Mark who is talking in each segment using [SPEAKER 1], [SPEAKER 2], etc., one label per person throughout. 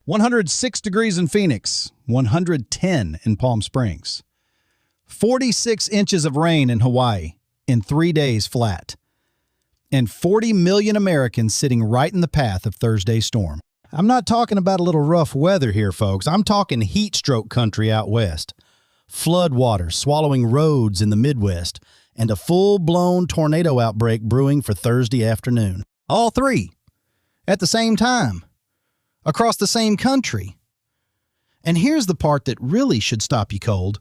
[SPEAKER 1] 106 degrees in Phoenix, 110 in Palm Springs. 46 inches of rain in Hawaii in 3 days flat. And 40 million Americans sitting right in the path of Thursday's storm. I'm not talking about a little rough weather here, folks. I'm talking heat stroke country out west. Flood water swallowing roads in the Midwest, and a full-blown tornado outbreak brewing for Thursday afternoon. All three at the same time, across the same country. And here's the part that really should stop you cold.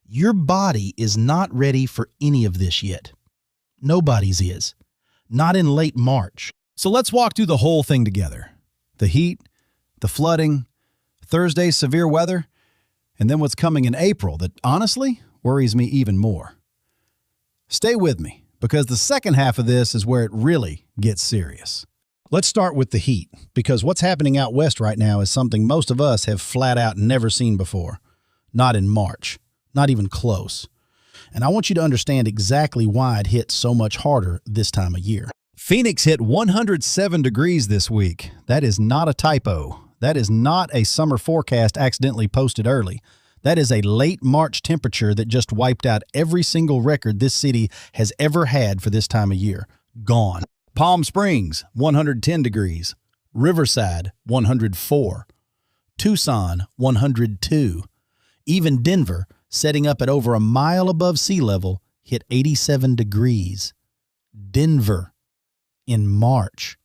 [SPEAKER 1] Your body is not ready for any of this yet. Nobody's is. Not in late March. So let's walk through the whole thing together. The heat, the flooding, Thursday's severe weather, and then what's coming in April that honestly worries me even more. Stay with me, because the second half of this is where it really gets serious. Let's start with the heat, because what's happening out west right now is something most of us have flat out never seen before. Not in March. Not even close. And I want you to understand exactly why it hit so much harder this time of year. Phoenix hit 107 degrees this week. That is not a typo. That is not a summer forecast accidentally posted early. That is a late March temperature that just wiped out every single record this city has ever had for this time of year. Gone. Palm Springs, 110 degrees. Riverside, 104. Tucson, 102. Even Denver, setting up at over a mile above sea level, hit 87 degrees. Denver in March.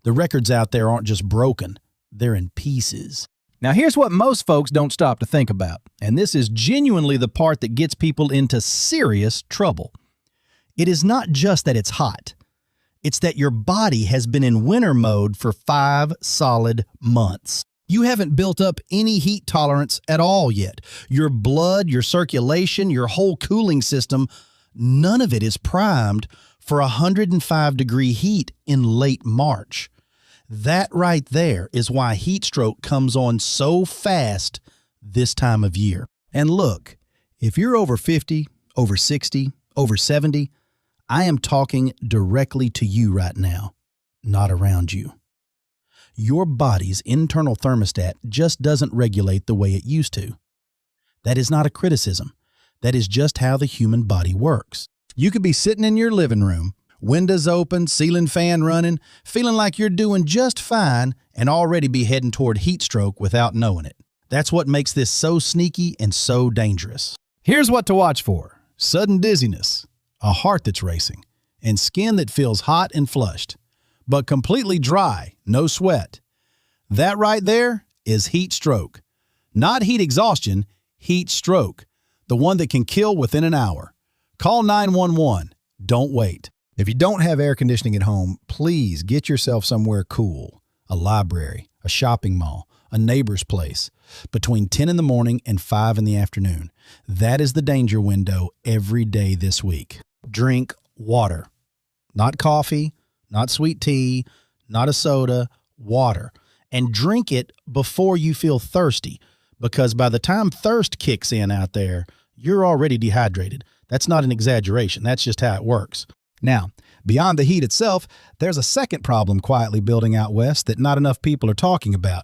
[SPEAKER 1] The records out there aren't just broken, they're in pieces. Now here's what most folks don't stop to think about, and this is genuinely the part that gets people into serious trouble. It is not just that it's hot. It's that your body has been in winter mode for 5 solid months. You haven't built up any heat tolerance at all yet. Your blood, your circulation, your whole cooling system, none of it is primed for 105-degree heat in late March. That right there is why heat stroke comes on so fast this time of year. And look, if you're over 50, over 60, over 70, I am talking directly to you right now, not around you. Your body's internal thermostat just doesn't regulate the way it used to. That is not a criticism. That is just how the human body works. You could be sitting in your living room, windows open, ceiling fan running, feeling like you're doing just fine and already be heading toward heat stroke without knowing it. That's what makes this so sneaky and so dangerous. Here's what to watch for. Sudden dizziness, a heart that's racing, and skin that feels hot and flushed, but completely dry, no sweat. That right there is heat stroke. Not heat exhaustion, heat stroke. The one that can kill within an hour. Call 911. Don't wait. If you don't have air conditioning at home, please get yourself somewhere cool. A library, a shopping mall, a neighbor's place. Between 10 in the morning and 5 in the afternoon. That is the danger window every day this week. Drink water. Not coffee, not sweet tea, not a soda, water. And drink it before you feel thirsty, because by the time thirst kicks in out there, you're already dehydrated. That's not an exaggeration. That's just how it works. Now, beyond the heat itself, there's a second problem quietly building out west that not enough people are talking about.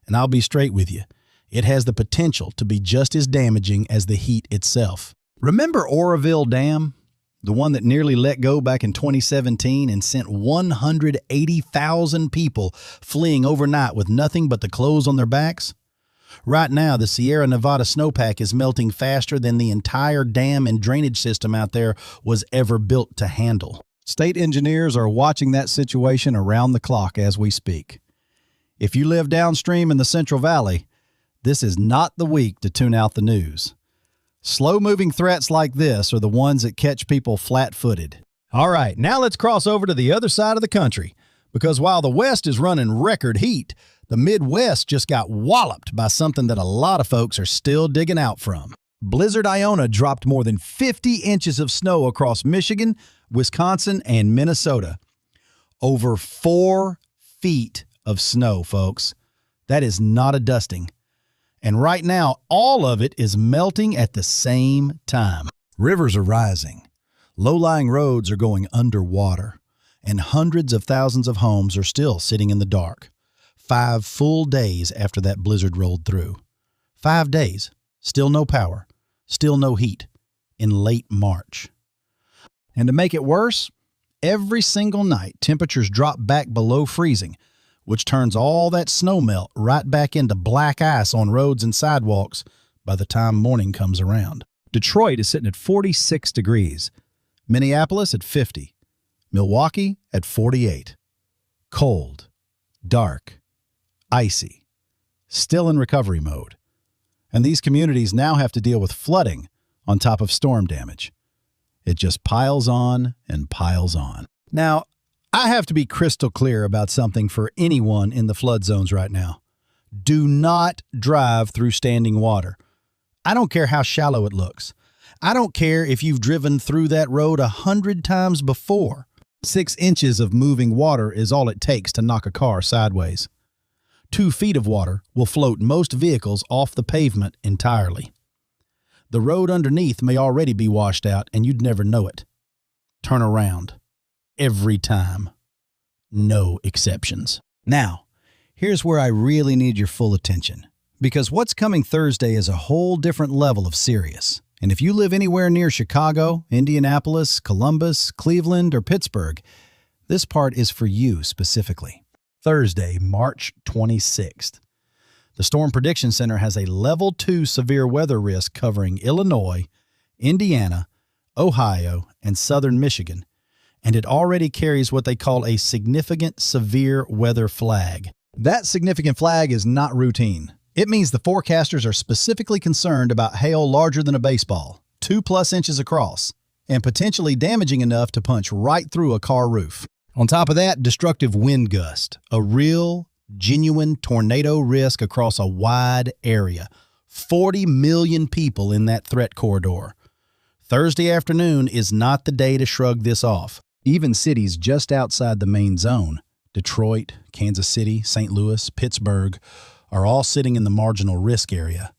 [SPEAKER 1] And I'll be straight with you. It has the potential to be just as damaging as the heat itself. Remember Oroville Dam? The one that nearly let go back in 2017 and sent 180,000 people fleeing overnight with nothing but the clothes on their backs? Right now, the Sierra Nevada snowpack is melting faster than the entire dam and drainage system out there was ever built to handle. State engineers are watching that situation around the clock as we speak. If you live downstream in the Central Valley, this is not the week to tune out the news. Slow-moving threats like this are the ones that catch people flat-footed. All right, now let's cross over to the other side of the country, because while the West is running record heat, the Midwest just got walloped by something that a lot of folks are still digging out from. Blizzard Iona dropped more than 50 inches of snow across Michigan, Wisconsin, and Minnesota. Over 4 feet of snow, folks. That is not a dusting. And right now, all of it is melting at the same time. Rivers are rising. Low-lying roads are going underwater. And hundreds of thousands of homes are still sitting in the dark. 5 full days after that blizzard rolled through. 5 days, still no power, still no heat, in late March. And to make it worse, every single night temperatures drop back below freezing, which turns all that snow melt right back into black ice on roads and sidewalks by the time morning comes around. Detroit is sitting at 46 degrees, Minneapolis at 50, Milwaukee at 48. Cold, dark, icy, still in recovery mode. And these communities now have to deal with flooding on top of storm damage. It just piles on and piles on. Now, I have to be crystal clear about something for anyone in the flood zones right now. Do not drive through standing water. I don't care how shallow it looks. I don't care if you've driven through that road 100 times before. 6 inches of moving water is all it takes to knock a car sideways. 2 feet of water will float most vehicles off the pavement entirely. The road underneath may already be washed out and you'd never know it. Turn around. Every time. No exceptions. Now, here's where I really need your full attention, because what's coming Thursday is a whole different level of serious. And if you live anywhere near Chicago, Indianapolis, Columbus, Cleveland, or Pittsburgh, this part is for you specifically. Thursday, March 26th. The Storm Prediction Center has a Level 2 severe weather risk covering Illinois, Indiana, Ohio, and southern Michigan, and it already carries what they call a significant severe weather flag. That significant flag is not routine. It means the forecasters are specifically concerned about hail larger than a baseball, 2+ inches across, and potentially damaging enough to punch right through a car roof. On top of that, destructive wind gust, a real, genuine tornado risk across a wide area. 40 million people in that threat corridor. Thursday afternoon is not the day to shrug this off. Even cities just outside the main zone, Detroit, Kansas City, St. Louis, Pittsburgh, are all sitting in the marginal risk area.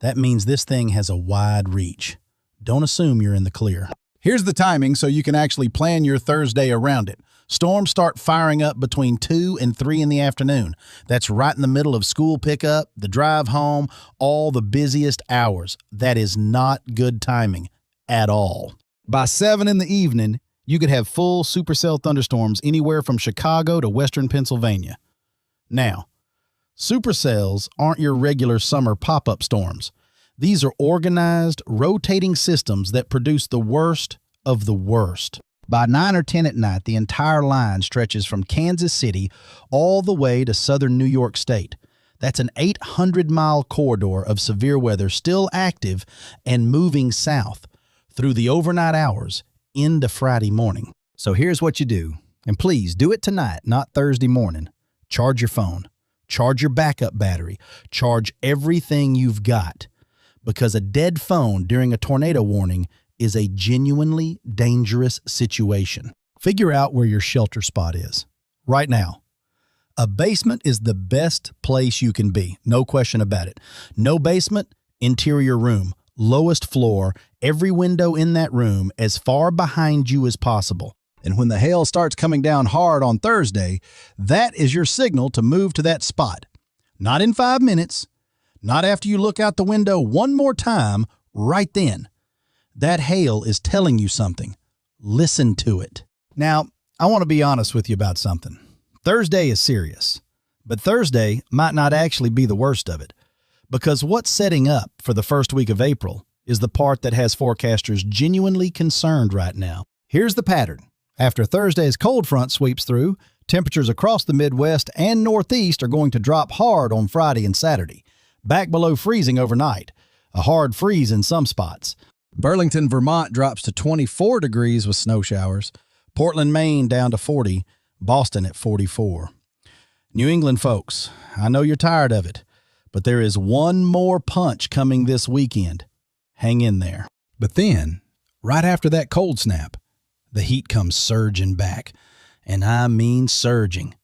[SPEAKER 1] That means this thing has a wide reach. Don't assume you're in the clear. Here's the timing so you can actually plan your Thursday around it. Storms start firing up between 2 and 3 in the afternoon. That's right in the middle of school pickup, the drive home, all the busiest hours. That is not good timing at all. By 7 in the evening, you could have full supercell thunderstorms anywhere from Chicago to western Pennsylvania. Now, supercells aren't your regular summer pop-up storms. These are organized, rotating systems that produce the worst of the worst. By 9 or 10 at night, the entire line stretches from Kansas City all the way to southern New York State. That's an 800-mile corridor of severe weather still active and moving south through the overnight hours into Friday morning. So here's what you do, and please do it tonight, not Thursday morning. Charge your phone. Charge your backup battery. Charge everything you've got, because a dead phone during a tornado warning is a genuinely dangerous situation. Figure out where your shelter spot is right now. A basement is the best place you can be, no question about it. No basement, interior room, lowest floor, every window in that room as far behind you as possible. And when the hail starts coming down hard on Thursday, that is your signal to move to that spot. Not in 5 minutes, not after you look out the window one more time, right then. That hail is telling you something. Listen to it. Now, I want to be honest with you about something. Thursday is serious, but Thursday might not actually be the worst of it, because what's setting up for the first week of April is the part that has forecasters genuinely concerned right now. Here's the pattern. After Thursday's cold front sweeps through, temperatures across the Midwest and Northeast are going to drop hard on Friday and Saturday, back below freezing overnight, a hard freeze in some spots. Burlington, Vermont drops to 24 degrees with snow showers. Portland, Maine down to 40. Boston at 44. New England folks, I know you're tired of it, but there is one more punch coming this weekend. Hang in there. But then, right after that cold snap, the heat comes surging back. And I mean surging.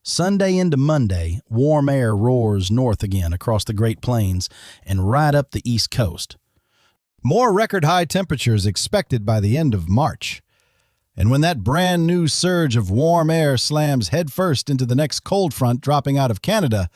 [SPEAKER 1] Sunday into Monday, warm air roars north again across the Great Plains and right up the East Coast. More record-high temperatures expected by the end of March. And when that brand new surge of warm air slams headfirst into the next cold front dropping out of Canada,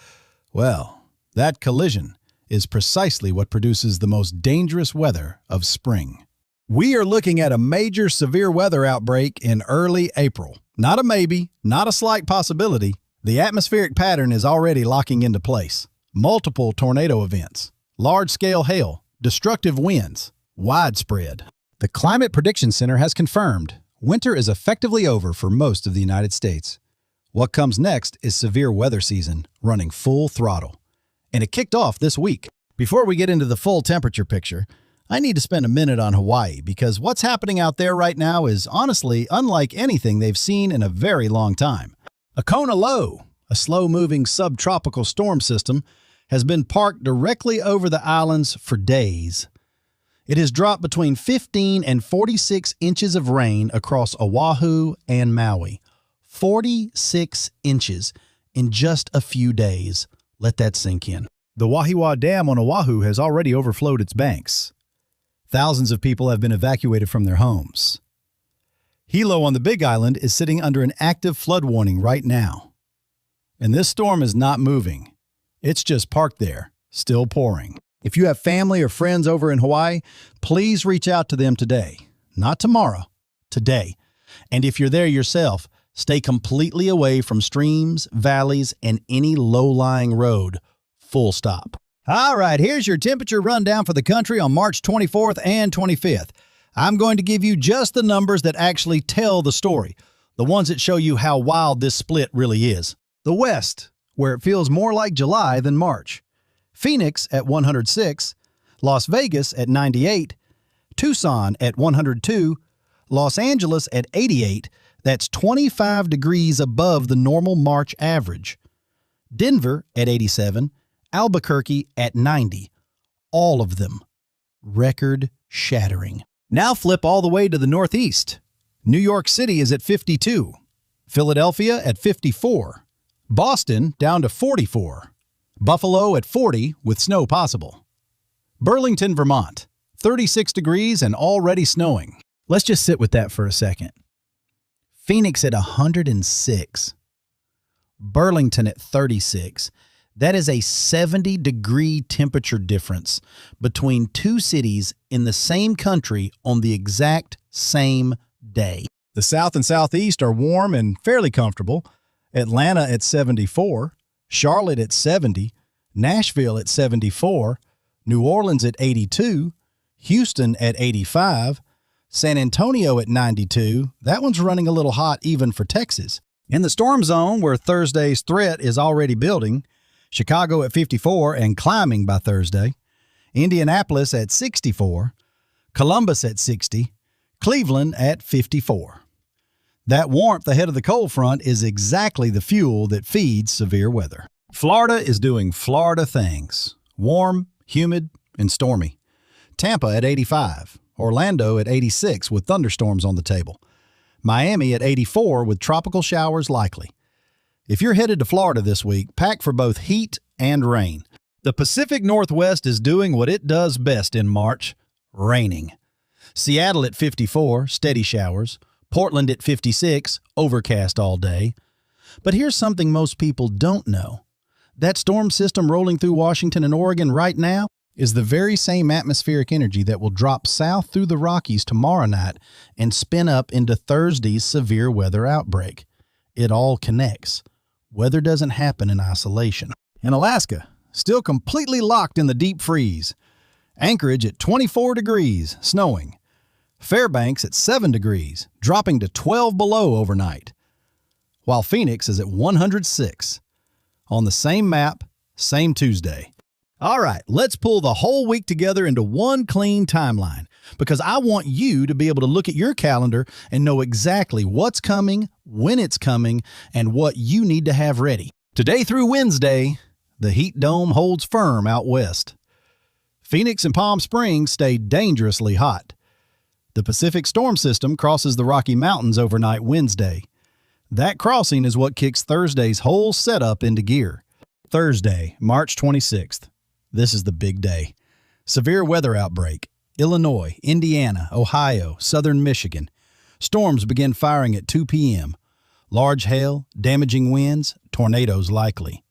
[SPEAKER 1] well, that collision is precisely what produces the most dangerous weather of spring. We are looking at a major severe weather outbreak in early April. Not a maybe, not a slight possibility. The atmospheric pattern is already locking into place. Multiple tornado events, large-scale hail, destructive winds, widespread. The Climate Prediction Center has confirmed winter is effectively over for most of the United States. What comes next is severe weather season running full throttle. And it kicked off this week. Before we get into the full temperature picture, I need to spend a minute on Hawaii because what's happening out there right now is honestly unlike anything they've seen in a very long time. A Kona low, a slow-moving subtropical storm system, has been parked directly over the islands for days. It has dropped between 15 and 46 inches of rain across Oahu and Maui. 46 inches in just a few days. Let that sink in. The Wahiawa Dam on Oahu has already overflowed its banks. Thousands of people have been evacuated from their homes. Hilo on the Big Island is sitting under an active flood warning right now. And this storm is not moving. It's just parked there, still pouring. If you have family or friends over in Hawaii, please reach out to them today. Not tomorrow, today. And if you're there yourself, stay completely away from streams, valleys, and any low-lying road. Full stop. All right, here's your temperature rundown for the country on March 24th and 25th. I'm going to give you just the numbers that actually tell the story, the ones that show you how wild this split really is. The West, where it feels more like July than March. Phoenix at 106, Las Vegas at 98, Tucson at 102, Los Angeles at 88, that's 25 degrees above the normal March average. Denver at 87, Albuquerque at 90, all of them record-shattering. Now flip all the way to the Northeast. New York City is at 52, Philadelphia at 54, Boston down to 44, Buffalo at 40 with snow possible. Burlington, Vermont, 36 degrees and already snowing. Let's just sit with that for a second. Phoenix at 106. Burlington at 36. That is a 70-degree temperature difference between two cities in the same country on the exact same day. The South and Southeast are warm and fairly comfortable. Atlanta at 74. Charlotte at 70, Nashville at 74, New Orleans at 82, Houston at 85, San Antonio at 92. That one's running a little hot even for Texas. In the storm zone, where Thursday's threat is already building, Chicago at 54 and climbing by Thursday, Indianapolis at 64, Columbus at 60, Cleveland at 54. That warmth ahead of the cold front is exactly the fuel that feeds severe weather. Florida is doing Florida things. Warm, humid, and stormy. Tampa at 85. Orlando at 86 with thunderstorms on the table. Miami at 84 with tropical showers likely. If you're headed to Florida this week, pack for both heat and rain. The Pacific Northwest is doing what it does best in March, raining. Seattle at 54, steady showers. Portland at 56, overcast all day. But here's something most people don't know. That storm system rolling through Washington and Oregon right now is the very same atmospheric energy that will drop south through the Rockies tomorrow night and spin up into Thursday's severe weather outbreak. It all connects. Weather doesn't happen in isolation. In Alaska, still completely locked in the deep freeze. Anchorage at 24 degrees, snowing. Fairbanks at 7 degrees, dropping to 12 below overnight, while Phoenix is at 106. On the same map, same Tuesday. All right, let's pull the whole week together into one clean timeline because I want you to be able to look at your calendar and know exactly what's coming, when it's coming, and what you need to have ready. Today through Wednesday, the heat dome holds firm out west. Phoenix and Palm Springs stay dangerously hot. The Pacific storm system crosses the Rocky Mountains overnight Wednesday. That crossing is what kicks Thursday's whole setup into gear. Thursday, March 26th. This is the big day. Severe weather outbreak. Illinois, Indiana, Ohio, southern Michigan. Storms begin firing at 2 p.m. Large hail, damaging winds, tornadoes likely.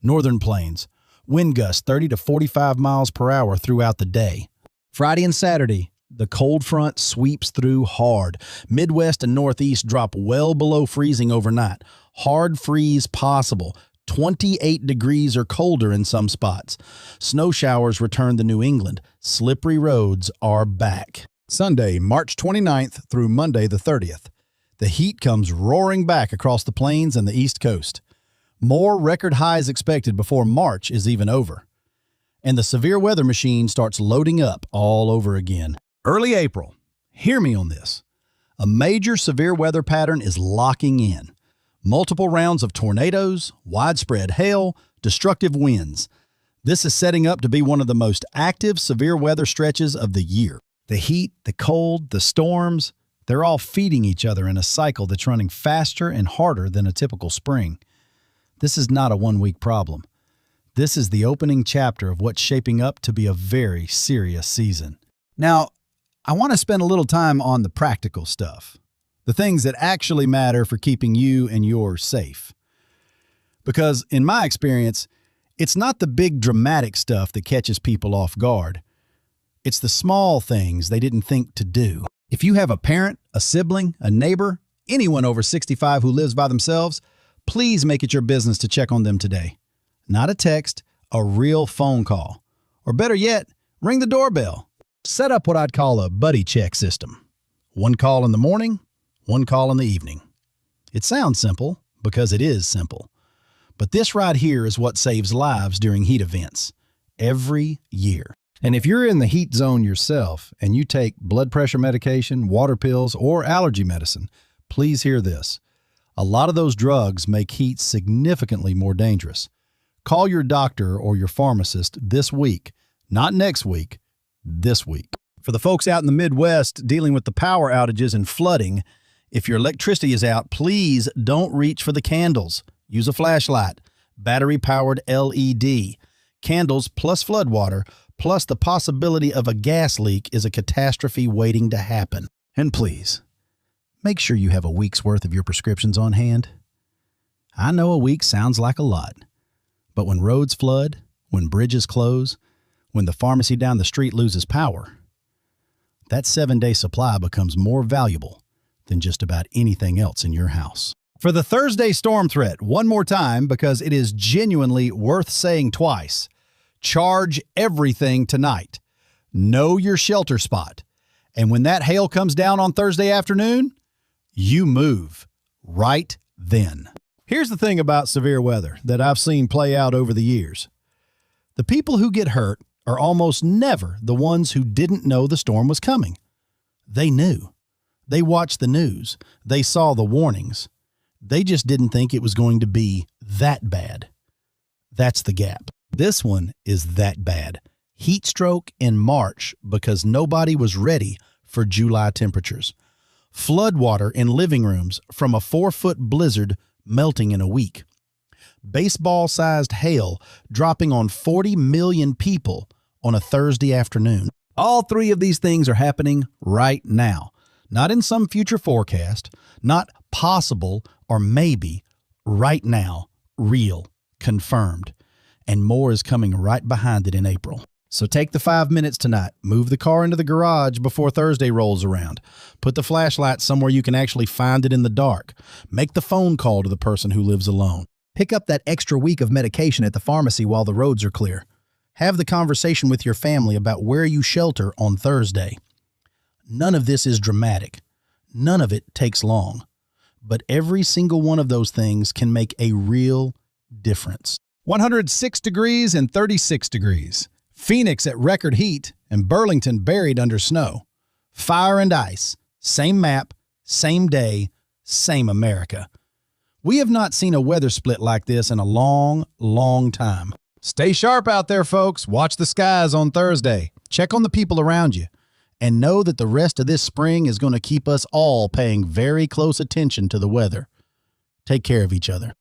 [SPEAKER 1] Northern Plains, wind gusts 30 to 45 miles per hour throughout the day. Friday and Saturday, the cold front sweeps through hard. Midwest and Northeast drop well below freezing overnight. Hard freeze possible. 28 degrees or colder in some spots. Snow showers return to New England. Slippery roads are back. Sunday, March 29th through Monday the 30th. The heat comes roaring back across the plains and the East Coast. More record highs expected before March is even over. And the severe weather machine starts loading up all over again. Early April. Hear me on this. A major severe weather pattern is locking in. Multiple rounds of tornadoes, widespread hail, destructive winds. This is setting up to be one of the most active severe weather stretches of the year. The heat, the cold, the storms, they're all feeding each other in a cycle that's running faster and harder than a typical spring. This is not a one-week problem. This is the opening chapter of what's shaping up to be a very serious season. Now, I want to spend a little time on the practical stuff. The things that actually matter for keeping you and yours safe. Because in my experience, it's not the big dramatic stuff that catches people off guard. It's the small things they didn't think to do. If you have a parent, a sibling, a neighbor, anyone over 65 who lives by themselves, please make it your business to check on them today. Not a text, a real phone call. Or better yet, ring the doorbell. Set up what I'd call a buddy check system. One call in the morning, one call in the evening. It sounds simple because it is simple. But this right here is what saves lives during heat events. Every year. And if you're in the heat zone yourself and you take blood pressure medication, water pills, or allergy medicine, please hear this. A lot of those drugs make heat significantly more dangerous. Call your doctor or your pharmacist this week, not next week, this week. For the folks out in the Midwest dealing with the power outages and flooding, if your electricity is out, please don't reach for the candles. Use a flashlight, battery-powered LED. Candles plus flood water plus the possibility of a gas leak is a catastrophe waiting to happen. And please, make sure you have a week's worth of your prescriptions on hand. I know a week sounds like a lot, but when roads flood, when bridges close, when the pharmacy down the street loses power, that 7-day supply becomes more valuable than just about anything else in your house. For the Thursday storm threat, one more time because it is genuinely worth saying twice. Charge everything tonight. Know your shelter spot. And when that hail comes down on Thursday afternoon, you move right then. Here's the thing about severe weather that I've seen play out over the years. The people who get hurt are almost never the ones who didn't know the storm was coming. They knew. They watched the news. They saw the warnings. They just didn't think it was going to be that bad. That's the gap. This one is that bad. Heat stroke in March because nobody was ready for July temperatures. Floodwater in living rooms from a 4-foot blizzard melting in a week. Baseball-sized hail dropping on 40 million people on a Thursday afternoon. All three of these things are happening right now. Not in some future forecast, not possible or maybe, right now, real, confirmed. And more is coming right behind it in April. So take the 5 minutes tonight, move the car into the garage before Thursday rolls around. Put the flashlight somewhere you can actually find it in the dark. Make the phone call to the person who lives alone. Pick up that extra week of medication at the pharmacy while the roads are clear. Have the conversation with your family about where you shelter on Thursday. None of this is dramatic. None of it takes long. But every single one of those things can make a real difference. 106 degrees and 36 degrees. Phoenix at record heat and Burlington buried under snow. Fire and ice. Same map, same day, same America. We have not seen a weather split like this in a long, long time. Stay sharp out there, folks. Watch the skies on Thursday. Check on the people around you. And know that the rest of this spring is going to keep us all paying very close attention to the weather. Take care of each other.